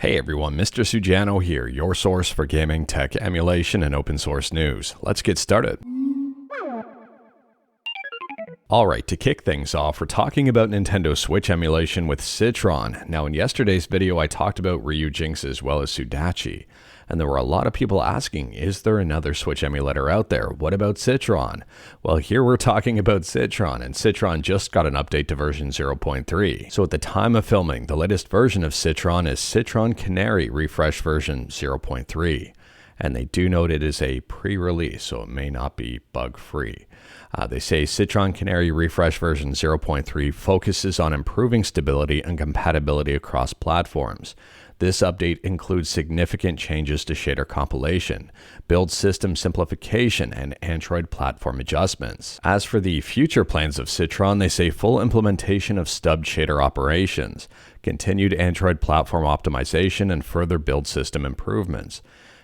Hey everyone, Mr. Sujano here, your source for gaming, tech, emulation, and open source news. Let's get started. Alright, to kick things off, we're talking about Nintendo Switch emulation with Citron. Now in yesterday's video I talked about Ryujinx as well as Sudachi. And there were a lot of people asking, is there another Switch emulator out there? What about Citron? Well, here we're talking about Citron, and Citron just got an update to version 0.3. So at the time of filming, the latest version of Citron is Citron Canary refresh version 0.3. And they do note it is a pre-release, so it may not be bug-free. They say Citron Canary refresh version 0.3 focuses on improving stability and compatibility across platforms. This update includes significant changes to shader compilation, build system simplification, and Android platform adjustments. As for the future plans of Citron, they say full implementation of stubbed shader operations, continued Android platform optimization, and further build system improvements.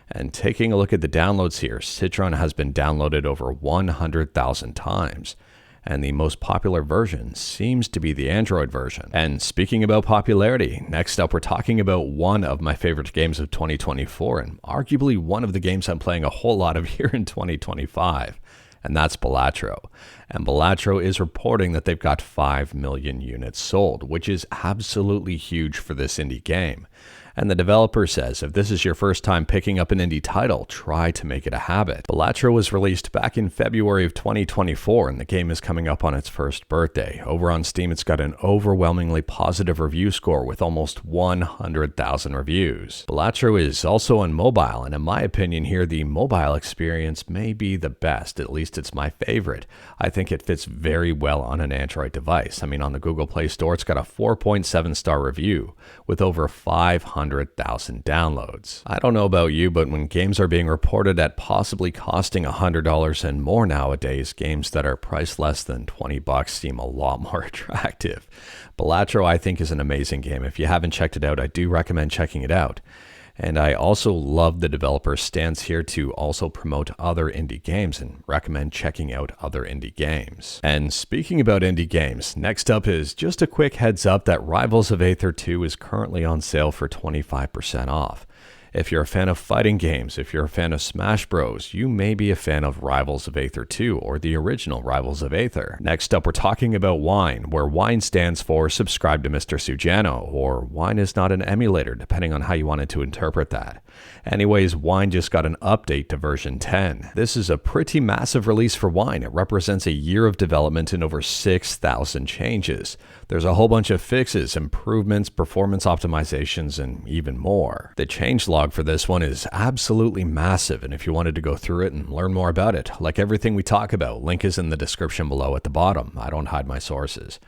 And taking a look at the downloads here, Citron has been downloaded over 100,000 times. And the most popular version seems to be the Android version. And speaking about popularity, next up we're talking about one of my favorite games of 2024, and arguably one of the games I'm playing a whole lot of here in 2025, and that's Balatro. And Balatro is reporting that they've got 5 million units sold, which is absolutely huge for this indie game. And the developer says, if this is your first time picking up an indie title, try to make it a habit. Balatro was released back in February of 2024, and the game is coming up on its first birthday. Over on Steam, it's got an overwhelmingly positive review score with almost 100,000 reviews. Balatro is also on mobile, and in my opinion here, the mobile experience may be the best. At least it's my favorite. I think it fits very well on an Android device. I mean, on the Google Play Store, it's got a 4.7 star review with over 500,000 downloads. I don't know about you, but when games are being reported at possibly costing $100 and more nowadays, games that are priced less than 20 bucks seem a lot more attractive. Balatro, I think, is an amazing game. If you haven't checked it out, I do recommend checking it out. And I also love the developer's stance here to also promote other indie games and recommend checking out other indie games. And speaking about indie games, next up is just a quick heads up that Rivals of Aether II is currently on sale for 25% off. If you're a fan of fighting games, if you're a fan of Smash Bros, you may be a fan of Rivals of Aether II or the original Rivals of Aether. Next up, we're talking about Wine, where Wine stands for Subscribe to Mr. Sujano, or Wine is not an emulator, depending on how you wanted to interpret that. Anyways, Wine just got an update to version 10. This is a pretty massive release for Wine. It represents a year of development and over 6,000 changes. There's a whole bunch of fixes, improvements, performance optimizations, and even more. The changelog for this one is absolutely massive, and if you wanted to go through it and learn more about it, like everything we talk about, link is in the description below at the bottom. I don't hide my sources.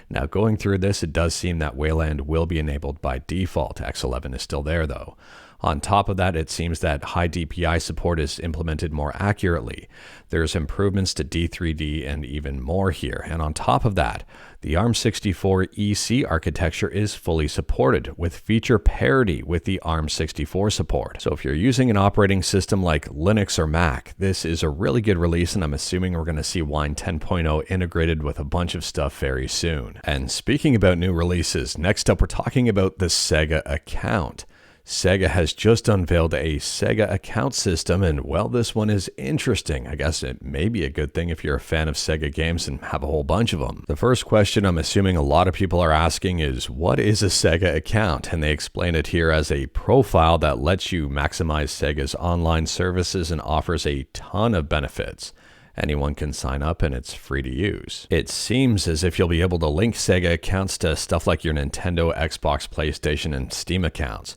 Now, going through this, it does seem that Wayland will be enabled by default. X11 is still there though. On top of that, it seems that high DPI support is implemented more accurately. There's improvements to D3D and even more here. And on top of that, the ARM64 EC architecture is fully supported with feature parity with the ARM64 support. So if you're using an operating system like Linux or Mac, this is a really good release, and I'm assuming we're going to see Wine 10.0 integrated with a bunch of stuff very soon. And speaking about new releases, next up we're talking about the Sega Account. Sega has just unveiled a Sega Account system, and well, this one is interesting. I guess it may be a good thing if you're a fan of Sega games and have a whole bunch of them. The first question I'm assuming a lot of people are asking is, what is a Sega Account? And they explain it here as a profile that lets you maximize Sega's online services and offers a ton of benefits. Anyone can sign up and it's free to use. It seems as if you'll be able to link Sega accounts to stuff like your Nintendo, Xbox, PlayStation, and Steam accounts.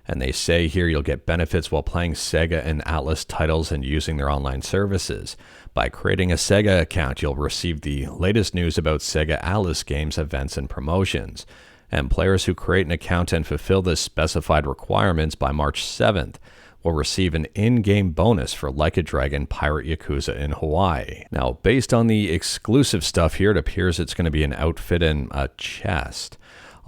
And they say here you'll get benefits while playing Sega and Atlas titles and using their online services. By creating a Sega account, you'll receive the latest news about Sega Atlas games, events, and promotions. And players who create an account and fulfill the specified requirements by March 7th will receive an in-game bonus for Like a Dragon Pirate Yakuza in Hawaii. Now, based on the exclusive stuff here, it appears it's going to be an outfit and a chest.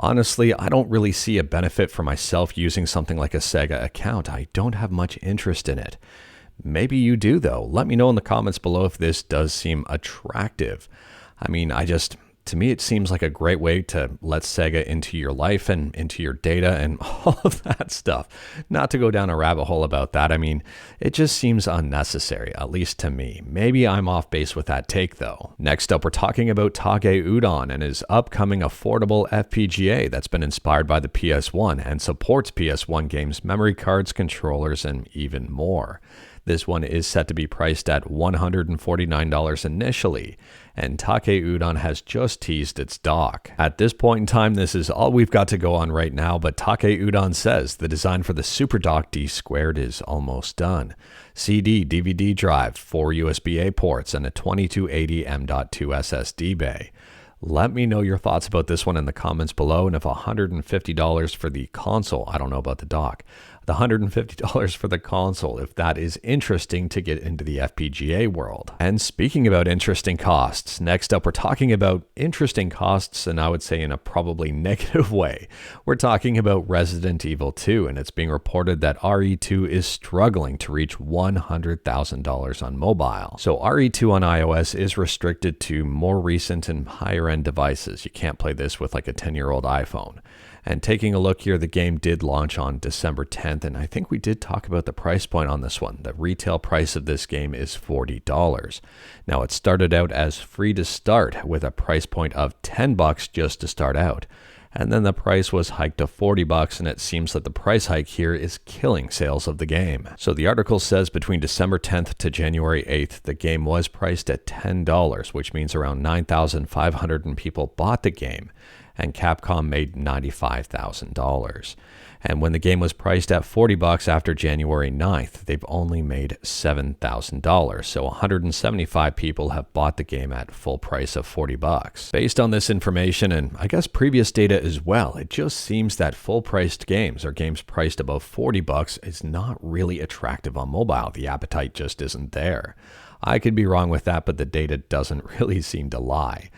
Honestly, I don't really see a benefit for myself using something like a Sega account. I don't have much interest in it. Maybe you do though. Let me know in the comments below if this does seem attractive. I mean, To me, it seems like a great way to let Sega into your life and into your data and all of that stuff. Not to go down a rabbit hole about that. I mean, it just seems unnecessary, at least to me. Maybe I'm off base with that take, though. Next up, we're talking about Taki Udon and his upcoming affordable FPGA that's been inspired by the PS1 and supports PS1 games, memory cards, controllers, and even more. This one is set to be priced at $149 initially, and Taki Udon has just teased its dock. At this point in time, this is all we've got to go on right now, but Taki Udon says the design for the Super Dock D² is almost done. CD, DVD drive, 4 USB-A ports, and a 2280 M.2 SSD bay. Let me know your thoughts about this one in the comments below, and if $150 for the console, I don't know about the dock, the $150 for the console, if that is interesting to get into the FPGA world. And speaking about interesting costs, next up we're talking about interesting costs, and I would say in a probably negative way. We're talking about Resident Evil 2, and it's being reported that RE2 is struggling to reach $100,000 on mobile. So RE2 on iOS is restricted to more recent and higher end devices. You can't play this with like a 10-year-old iPhone. And taking a look here, the game did launch on December 10th, and I think we did talk about the price point on this one. The retail price of this game is $40. Now, it started out as free to start with a price point of $10 just to start out. And then the price was hiked to $40, and it seems that the price hike here is killing sales of the game. So the article says between December 10th to January 8th, the game was priced at $10, which means around 9,500 people bought the game, and Capcom made $95,000. And when the game was priced at $40 after January 9th, they've only made $7,000. So 175 people have bought the game at full price of $40. Based on this information, and I guess previous data as well, it just seems that full-priced games or games priced above $40 is not really attractive on mobile. The appetite just isn't there. I could be wrong with that, but the data doesn't really seem to lie.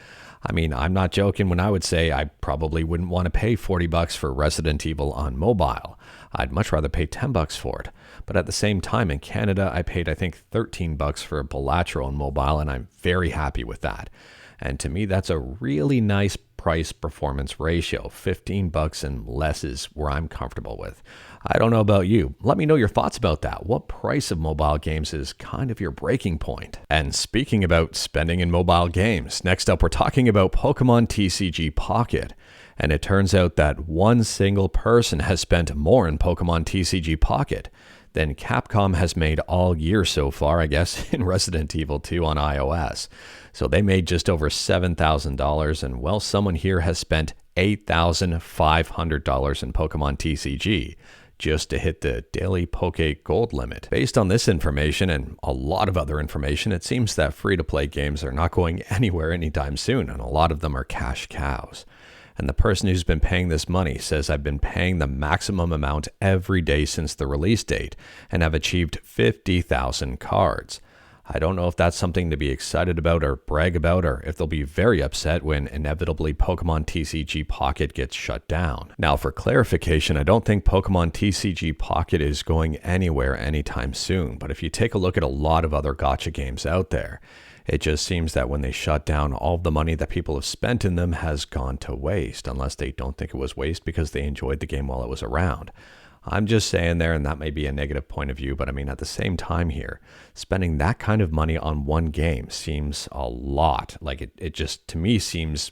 I mean, I'm not joking when I would say I probably wouldn't want to pay $40 for Resident Evil on mobile. I'd much rather pay $10 for it. But at the same time, in Canada, I paid, I think, $13 for a Balatro on mobile, and I'm very happy with that. And to me, that's a really nice price-performance ratio. $15 and less is where I'm comfortable with. I don't know about you. Let me know your thoughts about that. What price of mobile games is kind of your breaking point? And speaking about spending in mobile games, next up we're talking about Pokemon TCG Pocket. And it turns out that one single person has spent more in Pokemon TCG Pocket than Capcom has made all year so far, I guess, in Resident Evil 2 on iOS. So they made just over $7,000, and well, someone here has spent $8,500 in Pokemon TCG just to hit the daily Poke Gold limit. Based on this information and a lot of other information, it seems that free-to-play games are not going anywhere anytime soon, and a lot of them are cash cows. And the person who's been paying this money says, I've been paying the maximum amount every day since the release date and have achieved 50,000 cards. I don't know if that's something to be excited about or brag about, or if they'll be very upset when inevitably Pokemon TCG Pocket gets shut down. Now, for clarification, I don't think Pokemon TCG Pocket is going anywhere anytime soon, but if you take a look at a lot of other gacha games out there, it just seems that when they shut down, all the money that people have spent in them has gone to waste, unless they don't think it was waste because they enjoyed the game while it was around. I'm just saying there, and that may be a negative point of view, but I mean, at the same time here, spending that kind of money on one game seems a lot. Like, it just, to me, seems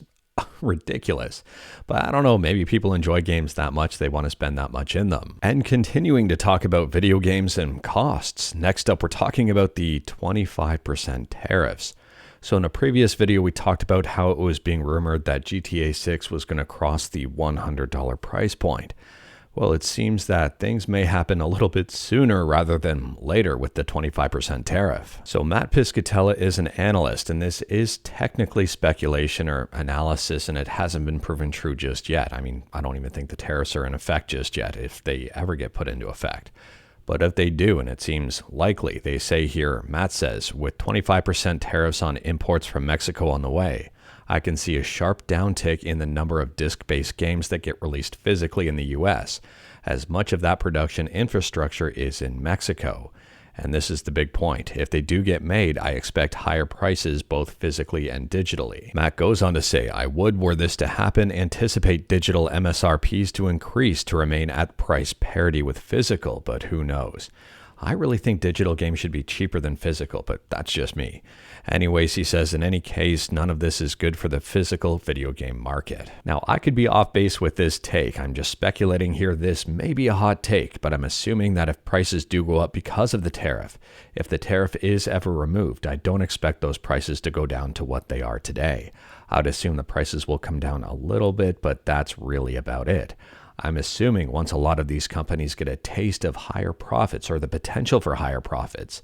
ridiculous. But I don't know, maybe people enjoy games that much, they want to spend that much in them. And continuing to talk about video games and costs, next up we're talking about the 25% tariffs. So in a previous video, we talked about how it was being rumored that GTA 6 was going to cross the $100 price point. Well, it seems that things may happen a little bit sooner rather than later with the 25% tariff. So Matt Piscatella is an analyst, and this is technically speculation or analysis, and it hasn't been proven true just yet. I mean, I don't even think the tariffs are in effect just yet, if they ever get put into effect. But if they do, and it seems likely, they say here, Matt says, with 25% tariffs on imports from Mexico on the way, I can see a sharp downtick in the number of disc-based games that get released physically in the US, as much of that production infrastructure is in Mexico. And this is the big point. If they do get made, I expect higher prices both physically and digitally. Matt goes on to say, I would, were this to happen, anticipate digital MSRPs to increase to remain at price parity with physical, but who knows? I really think digital games should be cheaper than physical, but that's just me. Anyways, he says, in any case, none of this is good for the physical video game market. Now, I could be off base with this take. I'm just speculating here. This may be a hot take, but I'm assuming that if prices do go up because of the tariff, if the tariff is ever removed, I don't expect those prices to go down to what they are today. I would assume the prices will come down a little bit, but that's really about it. I'm assuming once a lot of these companies get a taste of higher profits or the potential for higher profits,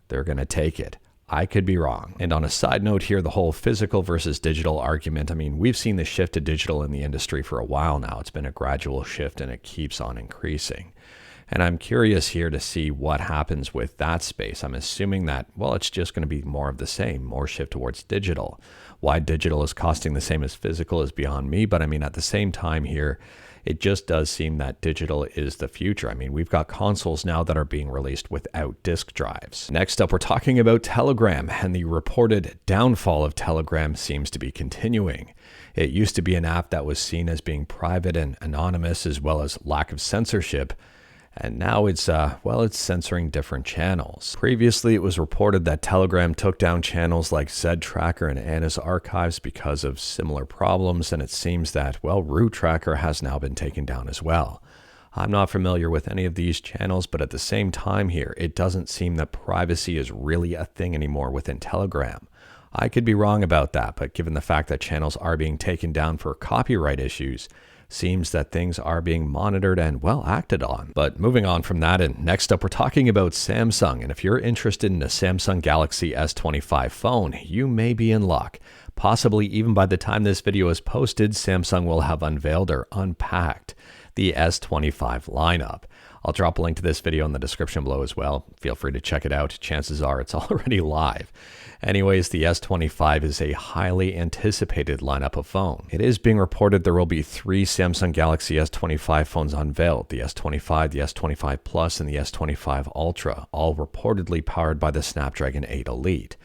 they're going to take it. I could be wrong. And on a side note here, the whole physical versus digital argument, I mean, we've seen the shift to digital in the industry for a while now. It's been a gradual shift and it keeps on increasing. And I'm curious here to see what happens with that space. I'm assuming that, well, it's just going to be more of the same, more shift towards digital. Why digital is costing the same as physical is beyond me. But I mean, at the same time here, it just does seem that digital is the future. I mean, we've got consoles now that are being released without disk drives. Next up, we're talking about Telegram, and the reported downfall of Telegram seems to be continuing. It used to be an app that was seen as being private and anonymous, as well as lack of censorship. And now it's censoring different channels. Previously, it was reported that Telegram took down channels like Zed Tracker and Anna's Archives because of similar problems, and it seems that, well, Root Tracker has now been taken down as well. I'm not familiar with any of these channels, but at the same time here, it doesn't seem that privacy is really a thing anymore within Telegram. I could be wrong about that, but given the fact that channels are being taken down for copyright issues, seems that things are being monitored and well acted on. But moving on from that, and next up we're talking about Samsung, and if you're interested in a Samsung Galaxy S25 phone, you may be in luck. Possibly even by the time this video is posted, Samsung will have unveiled or unpacked the S25 lineup. I'll drop a link to this video in the description below as well. Feel free to check it out. Chances are it's already live. Anyways, the S25 is a highly anticipated lineup of phone. It is being reported there will be 3 Samsung Galaxy S25 phones unveiled, the S25, the S25 Plus, and the S25 Ultra, all reportedly powered by the Snapdragon 8 Elite.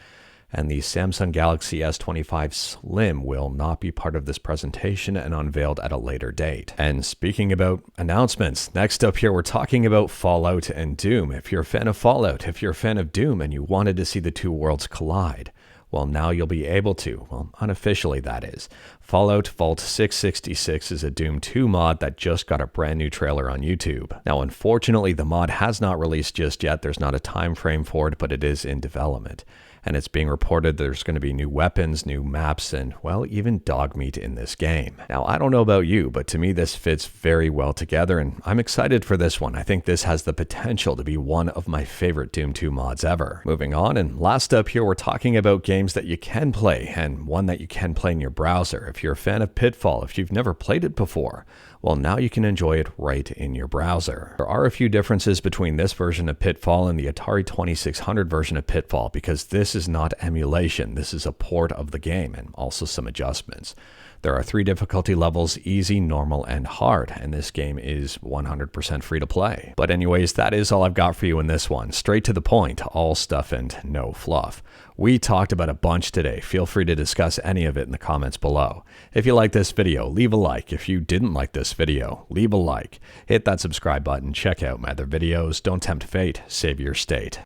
And the Samsung Galaxy S25 Slim will not be part of this presentation and unveiled at a later date. And speaking about announcements, next up here we're talking about Fallout and Doom. If you're a fan of Fallout, if you're a fan of Doom and you wanted to see the two worlds collide, well, now you'll be able to. Well, unofficially that is. Fallout Vault 666 is a Doom 2 mod that just got a brand new trailer on YouTube. Now, unfortunately, the mod has not released just yet. There's not a time frame for it, but it is in development. And it's being reported there's going to be new weapons, new maps, and, well, even dog meat in this game. Now, I don't know about you, but to me this fits very well together, and I'm excited for this one. I think this has the potential to be one of my favorite Doom 2 mods ever. Moving on, and last up here, we're talking about games that you can play, and one that you can play in your browser. If you're a fan of Pitfall, if you've never played it before, well, now you can enjoy it right in your browser. There are a few differences between this version of Pitfall and the Atari 2600 version of Pitfall, because this is not emulation. This is a port of the game and also some adjustments. There are 3 difficulty levels: easy, normal, and hard, and this game is 100% free to play. But anyways, that is all I've got for you in this one. Straight to the point, all stuff and no fluff. We talked about a bunch today. Feel free to discuss any of it in the comments below. If you like this video, leave a like. If you didn't like this video, leave a like. Hit that subscribe button, check out my other videos. Don't tempt fate, save your state.